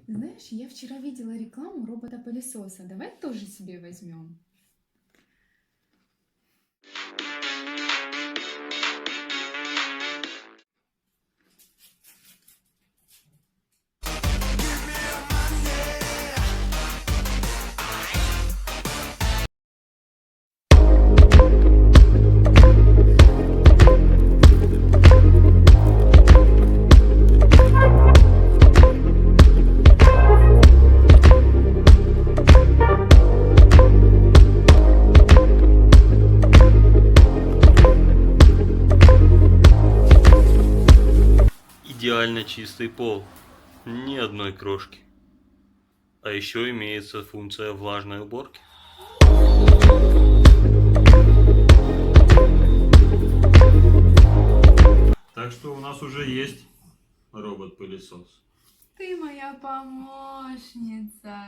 Знаешь, я вчера видела рекламу робота-пылесоса. Давай тоже себе возьмем. Идеально чистый пол, ни одной крошки. А еще имеется функция влажной уборки. Так что у нас уже есть робот-пылесос. Ты моя помощница.